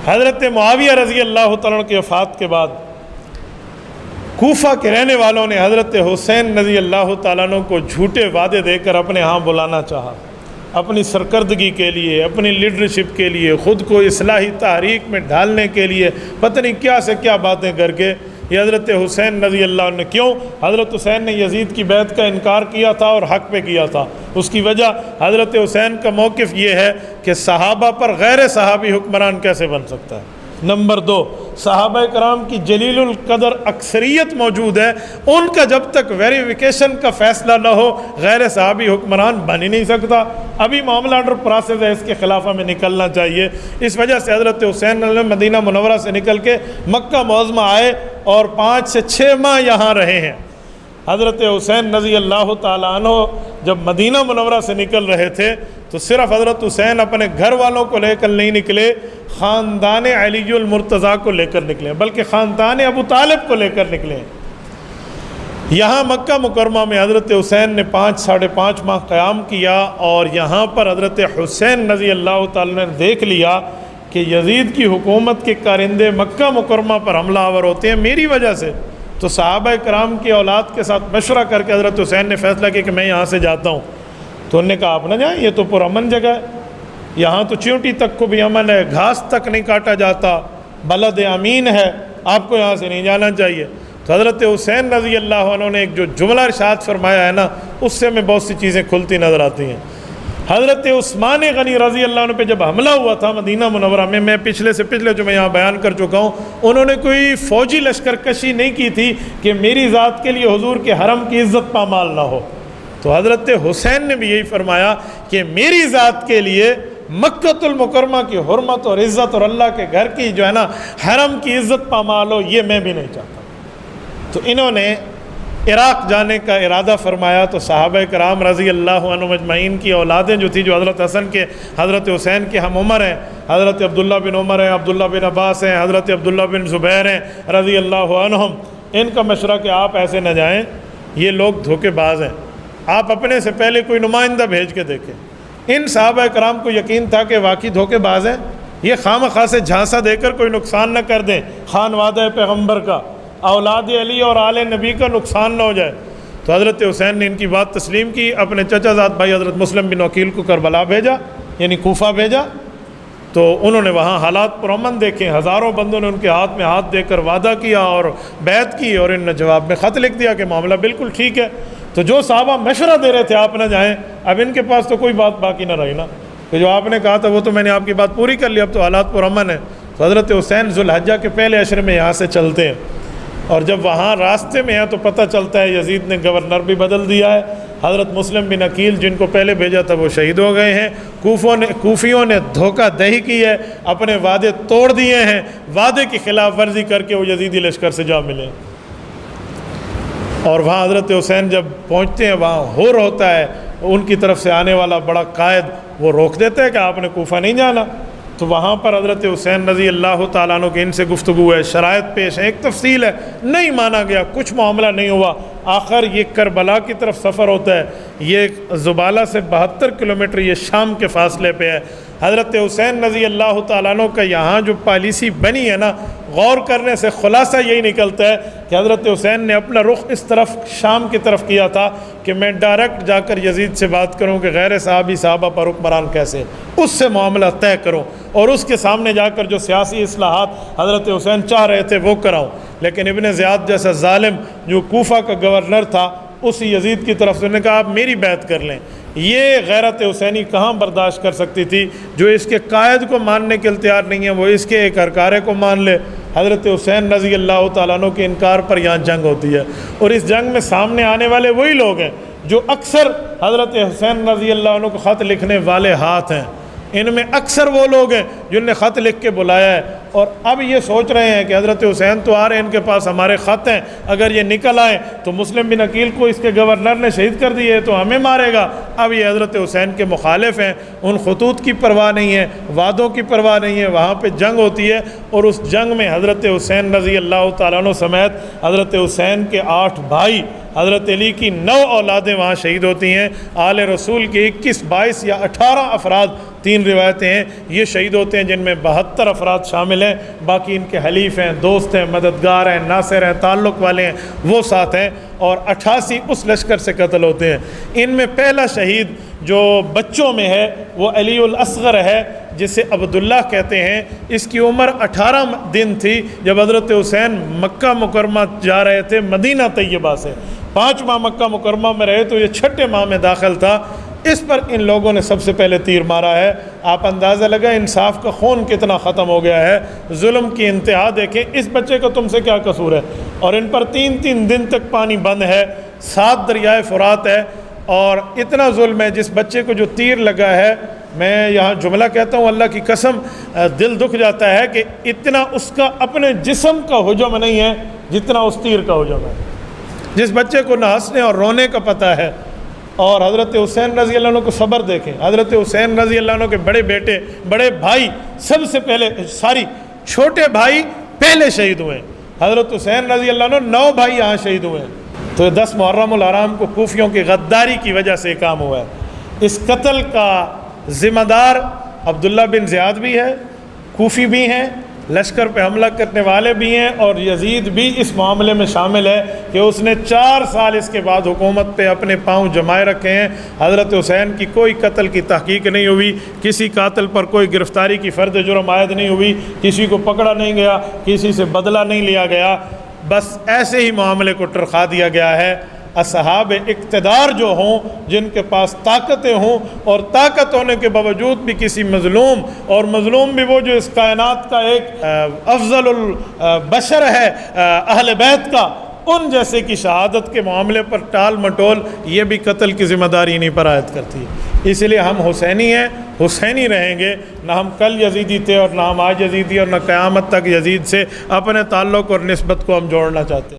حضرت معاویہ رضی اللہ تعالیٰ عنہ کی وفات کے بعد کوفہ کے رہنے والوں نے حضرت حسین رضی اللہ تعالیٰ عنہ کو جھوٹے وعدے دے کر اپنے ہاں بلانا چاہا، اپنی سرکردگی کے لیے، اپنی لیڈرشپ کے لیے، خود کو اصلاحی تحریک میں ڈھالنے کے لیے، پتہ نہیں کیا سے کیا باتیں کر کے یہ حضرت حسین رضی اللہ عنہ نے کیوں؟ حضرت حسین نے یزید کی بیعت کا انکار کیا تھا اور حق پہ کیا تھا۔ اس کی وجہ حضرت حسین کا موقف یہ ہے کہ صحابہ پر غیر صحابی حکمران کیسے بن سکتا ہے۔ نمبر 2، صحابہ کرام کی جلیل القدر اکثریت موجود ہے، ان کا جب تک ویریفیکیشن کا فیصلہ نہ ہو غیر صحابی حکمران بن ہی نہیں سکتا۔ ابھی معاملہ انڈر پروسیس ہے، اس کے خلاف ہمیں نکلنا چاہیے۔ اس وجہ سے حضرت حسین مدینہ منورہ سے نکل کے مکہ معظمہ آئے اور 5 سے 6 ماہ یہاں رہے ہیں۔ حضرت حسین رضی اللہ تعالیٰ عنہ جب مدینہ منورہ سے نکل رہے تھے تو صرف حضرت حسین اپنے گھر والوں کو لے کر نہیں نکلے، خاندان علی المرتضیٰ کو لے کر نکلے، بلکہ خاندان ابو طالب کو لے کر نکلے۔ یہاں مکہ مکرمہ میں حضرت حسین نے 5 – 5.5 ماہ قیام کیا، اور یہاں پر حضرت حسین رضی اللہ تعالیٰ نے دیکھ لیا کہ یزید کی حکومت کے کارندے مکہ مکرمہ پر حملہ آور ہوتے ہیں میری وجہ سے۔ تو صحابہ کرام کی اولاد کے ساتھ مشورہ کر کے حضرت حسین نے فیصلہ کیا کہ میں یہاں سے جاتا ہوں۔ تو انہوں نے کہا آپ نہ جائیں، یہ تو پرامن جگہ ہے، یہاں تو چیونٹی تک کو بھی امن ہے، گھاس تک نہیں کاٹا جاتا، بلد امین ہے، آپ کو یہاں سے نہیں جانا چاہیے۔ تو حضرت حسین رضی اللہ عنہ نے ایک جو جملہ ارشاد فرمایا ہے نا، اس سے ہمیں بہت سی چیزیں کھلتی نظر آتی ہیں۔ حضرت عثمان غنی رضی اللہ عنہ پہ جب حملہ ہوا تھا مدینہ منورہ میں پچھلے جو میں یہاں بیان کر چکا ہوں، انہوں نے کوئی فوجی لشکر کشی نہیں کی تھی کہ میری ذات کے لیے حضور کے حرم کی عزت پامال نہ ہو۔ تو حضرت حسین نے بھی یہی فرمایا کہ میری ذات کے لیے مکۃ المکرمہ کی حرمت اور عزت اور اللہ کے گھر کی جو ہے نا حرم کی عزت پامال ہو، یہ میں بھی نہیں چاہتا۔ تو انہوں نے عراق جانے کا ارادہ فرمایا۔ تو صحابہ کرام رضی اللہ عنہ مجمعین کی اولادیں جو تھی، جو حضرت حسن کے حضرت حسین کے ہم عمر ہیں، حضرت عبداللہ بن عمر ہیں، عبداللہ بن عباس ہیں، حضرت عبداللہ بن زبیر ہیں رضی اللہ عنہم، ان کا مشورہ کہ آپ ایسے نہ جائیں، یہ لوگ دھوکے باز ہیں، آپ اپنے سے پہلے کوئی نمائندہ بھیج کے دیکھیں۔ ان صحابہ کرام کو یقین تھا کہ واقعی دھوکے باز ہیں، یہ خواہ سے جھانسا دے کر کوئی نقصان نہ کر دیں، خان وعدہ پیغمبر کا، اولاد علی اور آل نبی کا نقصان نہ ہو جائے۔ تو حضرت حسین نے ان کی بات تسلیم کی، اپنے چچا زاد بھائی حضرت مسلم بن عقیل کو کربلا بھیجا، یعنی کوفہ بھیجا۔ تو انہوں نے وہاں حالات پرامن دیکھے، ہزاروں بندوں نے ان کے ہاتھ میں ہاتھ دے کر وعدہ کیا اور بیعت کی، اور ان نے جواب میں خط لکھ دیا کہ معاملہ بالکل ٹھیک ہے۔ تو جو صحابہ مشورہ دے رہے تھے آپ نہ جائیں، اب ان کے پاس تو کوئی بات باقی نہ رہی نا، کہ جو آپ نے کہا تھا وہ تو میں نے آپ کی بات پوری کر لی، اب تو حالات پرامن ہیں۔ تو حضرت حسین ذوالحجہ کے پہلے عشرے میں یہاں سے چلتے ہیں، اور جب وہاں راستے میں ہیں تو پتہ چلتا ہے یزید نے گورنر بھی بدل دیا ہے، حضرت مسلم بن عقیل جن کو پہلے بھیجا تھا وہ شہید ہو گئے ہیں، کوفیوں نے دھوکہ دہی کی ہے، اپنے وعدے توڑ دیے ہیں، وعدے کی خلاف ورزی کر کے وہ یزیدی لشکر سے جا ملے۔ اور وہاں حضرت حسین جب پہنچتے ہیں وہاں ہور ہوتا ہے، ان کی طرف سے آنے والا بڑا قائد وہ روک دیتا ہے کہ آپ نے کوفہ نہیں جانا۔ تو وہاں پر حضرت حسین رضی اللہ تعالیٰ عنہ کے ان سے گفتگو ہے، شرائط پیش ہے، ایک تفصیل ہے، نہیں مانا گیا، کچھ معاملہ نہیں ہوا۔ آخر یہ کربلا کی طرف سفر ہوتا ہے، یہ زبالہ سے 72 کلومیٹر یہ شام کے فاصلے پہ ہے۔ حضرت حسین رضی اللہ تعالیٰ عنہ کا یہاں جو پالیسی بنی ہے نا، غور کرنے سے خلاصہ یہی نکلتا ہے کہ حضرت حسین نے اپنا رخ اس طرف شام کی طرف کیا تھا کہ میں ڈائریکٹ جا کر یزید سے بات کروں کہ غیر صحابہ پر حکمران کیسے، اس سے معاملہ طے کروں، اور اس کے سامنے جا کر جو سیاسی اصلاحات حضرت حسین چاہ رہے تھے وہ کراؤں۔ لیکن ابن زیاد جیسا ظالم جو کوفہ کا گورنر تھا، اسی یزید کی طرف سے انہوں نے کہا آپ میری بیعت کر لیں۔ یہ غیرت حسینی کہاں برداشت کر سکتی تھی، جو اس کے قائد کو ماننے کے تیار نہیں ہے وہ اس کے ایک ہرکارے کو مان لے۔ حضرت حسین رضی اللہ تعالیٰ عنہ کے انکار پر یہاں جنگ ہوتی ہے، اور اس جنگ میں سامنے آنے والے وہی لوگ ہیں جو اکثر حضرت حسین رضی اللہ عنہ کو خط لکھنے والے ہاتھ ہیں، ان میں اکثر وہ لوگ ہیں جن نے خط لکھ کے بلایا ہے، اور اب یہ سوچ رہے ہیں کہ حضرت حسین تو آ رہے ہیں، ان کے پاس ہمارے خط ہیں، اگر یہ نکل آئیں تو مسلم بن عقیل کو اس کے گورنر نے شہید کر دیے تو ہمیں مارے گا۔ اب یہ حضرت حسین کے مخالف ہیں، ان خطوط کی پرواہ نہیں ہے، وعدوں کی پرواہ نہیں ہے، وہاں پہ جنگ ہوتی ہے، اور اس جنگ میں حضرت حسین رضی اللہ تعالیٰ عنہ سمیت حضرت حسین کے 8 بھائی، حضرت علی کی 9 اولادیں وہاں شہید ہوتی ہیں، آل رسول کے 21، 22 یا 18 افراد 3 روایتیں ہیں، یہ شہید ہوتے ہیں جن میں 72 افراد شامل ہیں، باقی ان کے حلیف ہیں، دوست ہیں، مددگار ہیں، ناصر ہیں، تعلق والے ہیں، وہ ساتھ ہیں، اور 88 اس لشکر سے قتل ہوتے ہیں۔ ان میں پہلا شہید جو بچوں میں ہے وہ علی الاصغر ہے، جسے عبداللہ کہتے ہیں۔ اس کی عمر 18 دن تھی جب حضرت حسین مکہ مکرمہ جا رہے تھے مدینہ طیبہ سے۔ 5 ماہ مکہ مکرمہ میں رہے تو یہ 6 ماہ میں داخل تھا۔ اس پر ان لوگوں نے سب سے پہلے تیر مارا ہے۔ آپ اندازہ لگا انصاف کا خون کتنا ختم ہو گیا ہے، ظلم کی انتہا دیکھیں۔ اس بچے کا تم سے کیا قصور ہے؟ اور ان پر 3 دن تک پانی بند ہے، 7 دریائے فرات ہے، اور اتنا ظلم ہے۔ جس بچے کو جو تیر لگا ہے، میں یہاں جملہ کہتا ہوں، اللہ کی قسم دل دکھ جاتا ہے کہ اتنا اس کا اپنے جسم کا حجم نہیں ہے جتنا اس تیر کا حجم ہے۔ جس بچے کو نہ ہنسنے اور رونے کا پتہ ہے، اور حضرت حسین رضی اللہ عنہ کو صبر دیکھیں۔ حضرت حسین رضی اللہ عنہ کے بڑے بیٹے، بڑے بھائی سب سے پہلے، چھوٹے بھائی پہلے شہید ہوئے۔ حضرت حسین رضی اللہ عنہ 9 بھائی یہاں شہید ہوئے ہیں۔ تو 10 محرم الحرام کو کوفیوں کی غداری کی وجہ سے کام ہوا ہے۔ اس قتل کا ذمہ دار عبداللہ بن زیاد بھی ہے، کوفی بھی ہیں، لشکر پہ حملہ کرنے والے بھی ہیں، اور یزید بھی اس معاملے میں شامل ہے کہ اس نے 4 سال اس کے بعد حکومت پہ اپنے پاؤں جمائے رکھے ہیں۔ حضرت حسین کی کوئی قتل کی تحقیق نہیں ہوئی، کسی قاتل پر کوئی گرفتاری کی فرد جرم عائد نہیں ہوئی، کسی کو پکڑا نہیں گیا، کسی سے بدلہ نہیں لیا گیا، بس ایسے ہی معاملے کو ٹرخا دیا گیا ہے۔ اصحاب اقتدار جو ہوں، جن کے پاس طاقتیں ہوں، اور طاقت ہونے کے باوجود بھی کسی مظلوم، اور مظلوم بھی وہ جو اس کائنات کا ایک افضل البشر ہے اہل بیت کا، ان جیسے کی شہادت کے معاملے پر ٹال مٹول، یہ بھی قتل کی ذمہ داری انہیں پر عائد کرتی ہے۔ اس لیے ہم حسینی ہیں، حسینی رہیں گے، نہ ہم کل یزیدی تھے اور نہ ہم آج یزیدی، اور نہ قیامت تک یزید سے اپنے تعلق اور نسبت کو ہم جوڑنا چاہتے ہیں۔